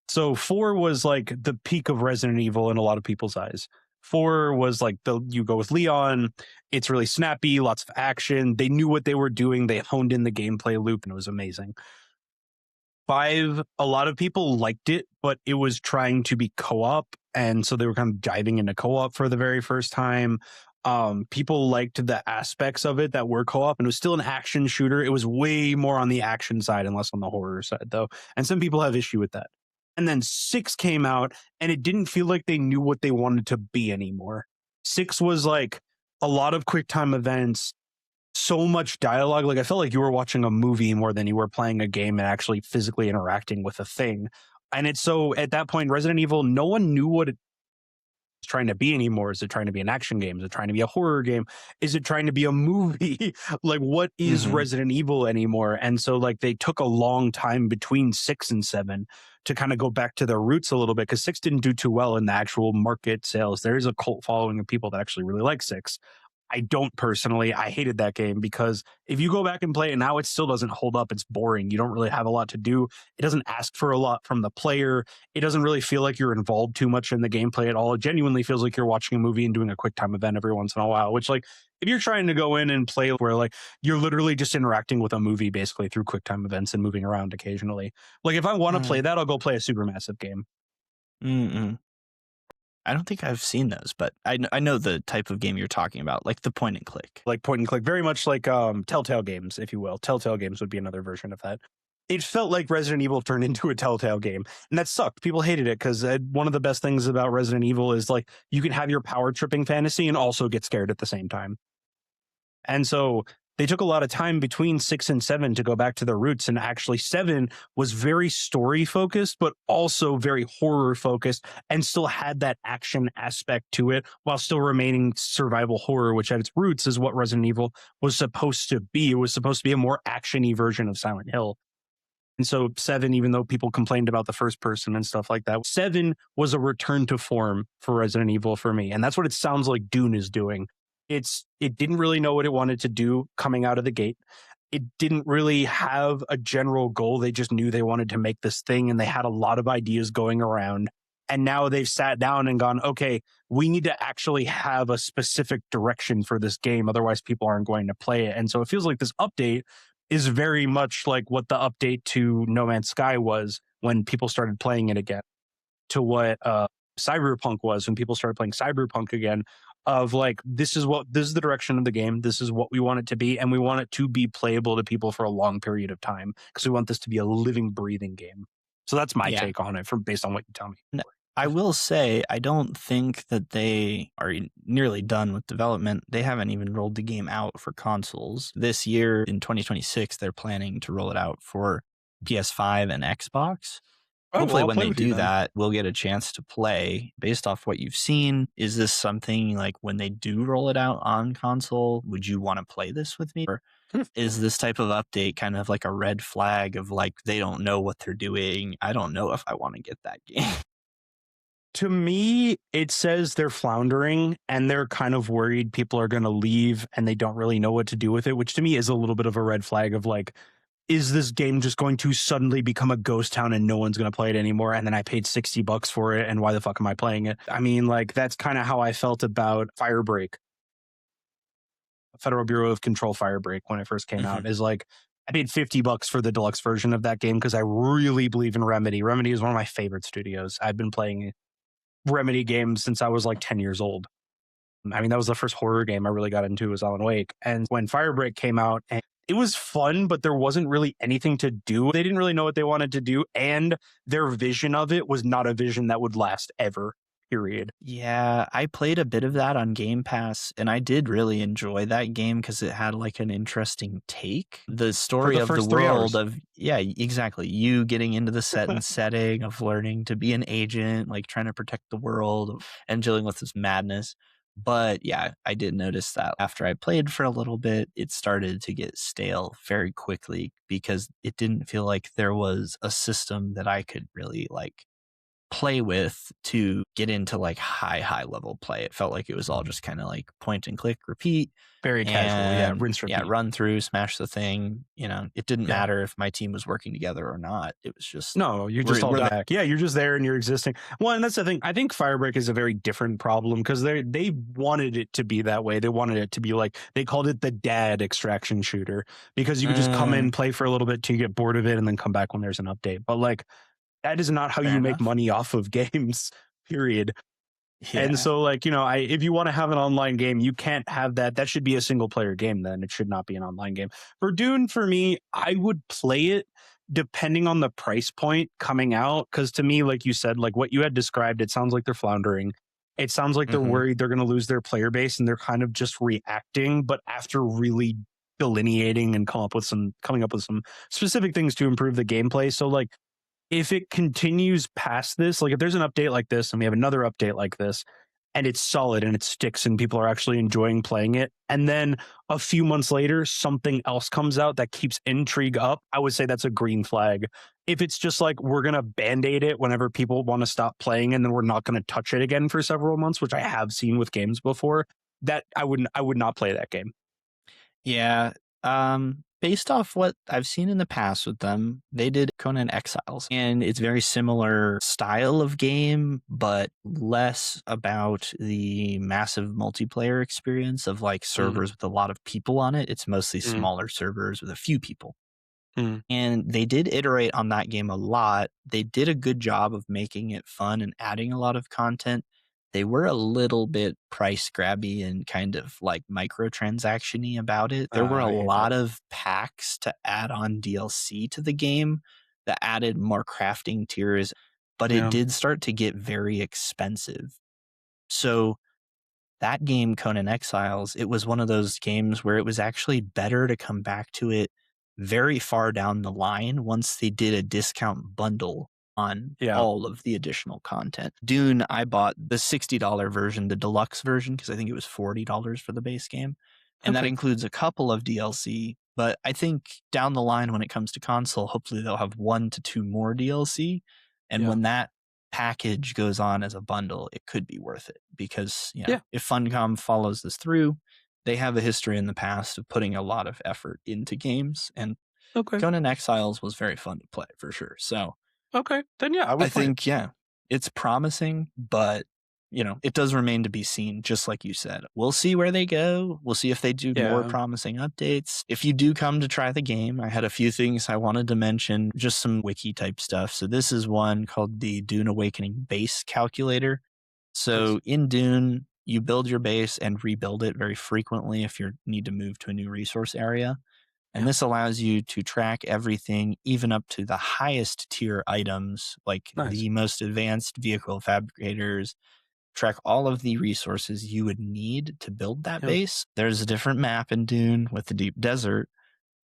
A: So 4 was like the peak of Resident Evil in a lot of people's eyes. 4 was like you go with Leon. It's really snappy, lots of action. They knew what they were doing. They honed in the gameplay loop and it was amazing. 5, a lot of people liked it, but it was trying to be co-op. And so they were kind of diving into co-op for the very first time. People liked the aspects of it that were co-op and it was still an action shooter. It was way more on the action side and less on the horror side though. And some people have issue with that. And then 6 came out and it didn't feel like they knew what they wanted to be anymore. 6 was like a lot of quick time events, so much dialogue. Like I felt like you were watching a movie more than you were playing a game and actually physically interacting with a thing. And it's so at that point, Resident Evil, no one knew what it was trying to be anymore. Is it trying to be an action game? Is it trying to be a horror game? Is it trying to be a movie? Like what is Resident Evil anymore? And so like they took a long time between 6 and 7 to kind of go back to their roots a little bit because 6 didn't do too well in the actual market sales. There is a cult following of people that actually really like 6. I don't personally. I hated that game because if you go back and play it now, it still doesn't hold up. It's boring. You don't really have a lot to do. It doesn't ask for a lot from the player. It doesn't really feel like you're involved too much in the gameplay at all. It genuinely feels like you're watching a movie and doing a quick time event every once in a while, which like if you're trying to go in and play where like you're literally just interacting with a movie basically through quick time events and moving around occasionally. Like if I want to play that, I'll go play a supermassive game.
B: Mm-mm. I don't think I've seen those, but I know the type of game you're talking about, like the point and click.
A: Like point and click, very much like Telltale games, if you will. Telltale games would be another version of that. It felt like Resident Evil turned into a Telltale game, and that sucked. People hated it because one of the best things about Resident Evil is like you can have your power tripping fantasy and also get scared at the same time. And so they took a lot of time between 6 and 7 to go back to their roots. And actually 7 was very story focused, but also very horror focused and still had that action aspect to it while still remaining survival horror, which at its roots is what Resident Evil was supposed to be. It was supposed to be a more action-y version of Silent Hill. And so 7, even though people complained about the first person and stuff like that, 7 was a return to form for Resident Evil for me. And that's what it sounds like Dune is doing. It didn't really know what it wanted to do coming out of the gate. It didn't really have a general goal. They just knew they wanted to make this thing, and they had a lot of ideas going around. And now they've sat down and gone, okay, we need to actually have a specific direction for this game. Otherwise, people aren't going to play it. And so it feels like this update is very much like what the update to No Man's Sky was when people started playing it again, to what Cyberpunk was when people started playing Cyberpunk again. Of like, this is the direction of the game. This is what we want it to be. And we want it to be playable to people for a long period of time because we want this to be a living, breathing game. So that's my take on it based on what you tell me.
B: No, I will say, I don't think that they are nearly done with development. They haven't even rolled the game out for consoles. This year in 2026, they're planning to roll it out for PS5 and Xbox. Hopefully when they do that, we'll get a chance to play based off what you've seen. Is this something like when they do roll it out on console, would you want to play this with me? Or is this type of update kind of like a red flag of like, they don't know what they're doing? I don't know if I want to get that game.
A: To me, it says they're floundering and they're kind of worried people are going to leave and they don't really know what to do with it, which to me is a little bit of a red flag of like, is this game just going to suddenly become a ghost town and no one's going to play it anymore? And then I paid $60 for it. And why the fuck am I playing it? I mean, like, that's kind of how I felt about Firebreak. Federal Bureau of Control Firebreak when it first came out is like, I paid $50 for the deluxe version of that game because I really believe in Remedy. Remedy is one of my favorite studios. I've been playing Remedy games since I was like 10 years old. I mean, that was the first horror game I really got into was Alan Wake. And when Firebreak came out, and it was fun, but there wasn't really anything to do. They didn't really know what they wanted to do. And their vision of it was not a vision that would last ever, period.
B: Yeah, I played a bit of that on Game Pass, and I did really enjoy that game because it had like an interesting take. The story of the world of, yeah, exactly. You getting into the set and setting of learning to be an agent, like trying to protect the world and dealing with this madness. But yeah, I did notice that after I played for a little bit, it started to get stale very quickly because it didn't feel like there was a system that I could really like play with to get into like high level play. It felt like it was all just kind of like point and click, repeat.
A: Very casual, yeah, rinse, repeat.
B: Yeah, run through, smash the thing. You know, it didn't matter if my team was working together or not. It was just...
A: No, you're just all back. Yeah, you're just there and you're existing. Well, and that's the thing. I think Firebreak is a very different problem because they wanted it to be that way. They wanted it to be like, they called it the dad extraction shooter because you could just come in, play for a little bit till you get bored of it and then come back when there's an update. But like, that is not how you make money off of games, period. Yeah. And so, like, you know, if you want to have an online game, you can't have that. That should be a single player game then. It should not be an online game. For Dune, for me, I would play it depending on the price point coming out. Because to me, like you said, like what you had described, it sounds like they're floundering. It sounds like they're worried they're going to lose their player base and they're kind of just reacting. But after really delineating and coming up with some specific things to improve the gameplay. So like, if it continues past this, like if there's an update like this and we have another update like this and it's solid and it sticks and people are actually enjoying playing it, and then a few months later, something else comes out that keeps intrigue up, I would say that's a green flag. If it's just like, we're going to band-aid it whenever people want to stop playing and then we're not going to touch it again for several months, which I have seen with games before, that I would not play that game.
B: Yeah. Based off what I've seen in the past with them, they did Conan Exiles, and it's very similar style of game, but less about the massive multiplayer experience of like servers with a lot of people on it. It's mostly smaller servers with a few people. And they did iterate on that game a lot. They did a good job of making it fun and adding a lot of content. They were a little bit price grabby and kind of like microtransaction-y about it. There were a
A: I hate that.
B: lot of packs to add on DLC to the game that added more crafting tiers, but it
A: Yeah.
B: did start to get very expensive. So that game, Conan Exiles, it was one of those games where it was actually better to come back to it very far down the line once they did a discount bundle on
A: Yeah.
B: all of the additional content. Dune, I bought the $60 version, the deluxe version, because I think it was $40 for the base game. And that
A: Okay.
B: includes a couple of DLC. But I think down the line, when it comes to console, hopefully they'll have 1 to 2 more DLC. And
A: Yeah.
B: when that package goes on as a bundle, it could be worth it because, you know,
A: Yeah.
B: if Funcom follows this through, they have a history in the past of putting a lot of effort into games, and
A: Okay.
B: Conan Exiles was very fun to play for sure. So
A: Okay. Then yeah, I
B: I
A: would play it.
B: think, yeah, it's promising, but you know, it does remain to be seen, just like you said. We'll see where they go. We'll see if they do more
A: Yeah.
B: promising updates. If you do come to try the game, I had a few things I wanted to mention, just some wiki type stuff. So this is one called the Dune Awakening Base Calculator. So
A: Nice.
B: in Dune, you build your base and rebuild it very frequently if you need to move to a new resource area. And
A: Yeah.
B: this allows you to track everything, even up to the highest tier items, like
A: Nice.
B: the most advanced vehicle fabricators, track all of the resources you would need to build that
A: Yeah.
B: base. There's a different map in Dune with the deep desert.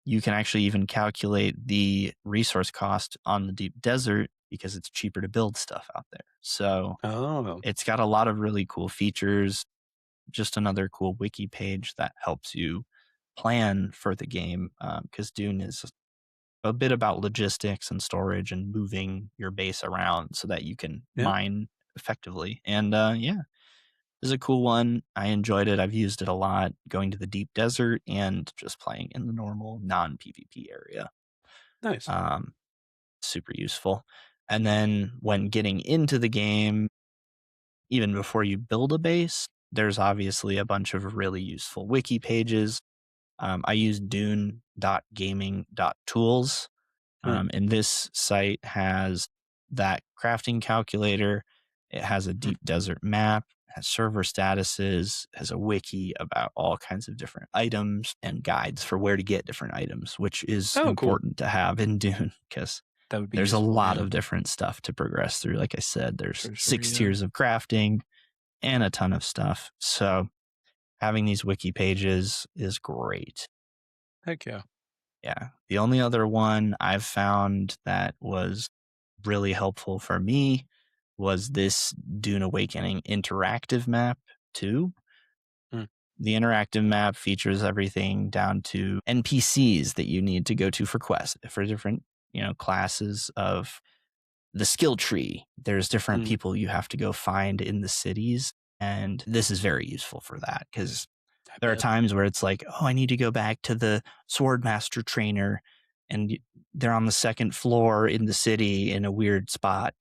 B: You can actually even calculate the resource cost on the deep desert because it's cheaper to build stuff out there. So
A: Oh.
B: it's got a lot of really cool features. Just another cool wiki page that helps you plan for the game, because Dune is a bit about logistics and storage and moving your base around so that you can
A: Yeah.
B: mine effectively. And yeah, this is a cool one. I enjoyed it. I've used it a lot going to the deep desert and just playing in the normal non PvP area.
A: Nice.
B: Super useful. And then when getting into the game, even before you build a base, there's obviously a bunch of really useful wiki pages. I use dune.gaming.tools. And this site has that crafting calculator. It has a deep desert map, has server statuses, has a wiki about all kinds of different items and guides for where to get different items, which is
A: Oh, cool.
B: important to have in Dune because
A: That would be
B: there's a
A: useful,
B: lot
A: yeah.
B: of different stuff to progress through. Like I said, there's
A: For sure,
B: 6
A: yeah.
B: tiers of crafting and a ton of stuff. So having these wiki pages is great.
A: Heck yeah.
B: Yeah. The only other one I've found that was really helpful for me was this Dune Awakening interactive map too.
A: Mm.
B: The interactive map features everything down to NPCs that you need to go to for quests, for different, you know, classes of the skill tree. There's different people you have to go find in the cities. And this is very useful for that because there are times where it's like, oh, I need to go back to the Swordmaster trainer, and they're on the 2nd floor in the city in a weird spot.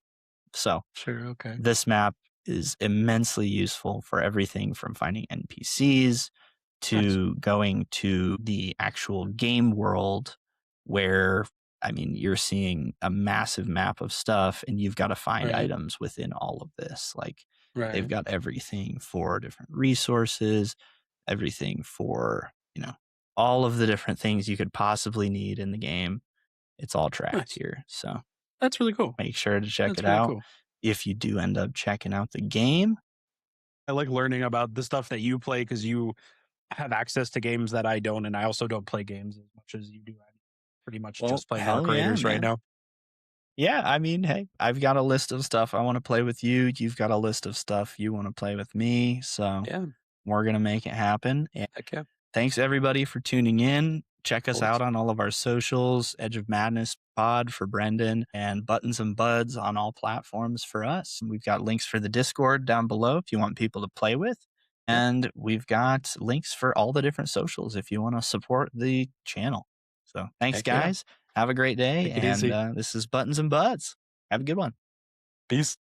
B: So
A: Sure, okay.
B: this map is immensely useful for everything from finding NPCs to going to the actual game world where, I mean, you're seeing a massive map of stuff and you've got to find
A: Right.
B: items within all of this. Like they've
A: Right.
B: got everything for different resources, everything for, you know, all of the different things you could possibly need in the game. It's all tracked
A: Nice.
B: here. So
A: That's really cool.
B: make sure to check
A: That's
B: it
A: really
B: out
A: cool.
B: if you do end up checking out the game.
A: I like learning about the stuff that you play because you have access to games that I don't, and I also don't play games as much as you do. I'm pretty much
B: Well,
A: just playing
B: hell
A: Arc
B: yeah,
A: Raiders right
B: man.
A: now.
B: Yeah, I mean, hey, I've got a list of stuff I want to play with you. You've got a list of stuff you want to play with me. So
A: Yeah.
B: we're going to make it happen. And
A: Heck yeah.
B: thanks everybody for tuning in. Check us
A: Cool.
B: out on all of our socials, Edge of Madness Pod for Brendan, and Buttons and Buds on all platforms for us. We've got links for the Discord down below if you want people to play with. And we've got links for all the different socials if you want to support the channel. So thanks,
A: Heck yeah.
B: guys. Have a great day.
A: Take it
B: And
A: easy.
B: this is Buttons and Butts. Have a good one.
A: Peace.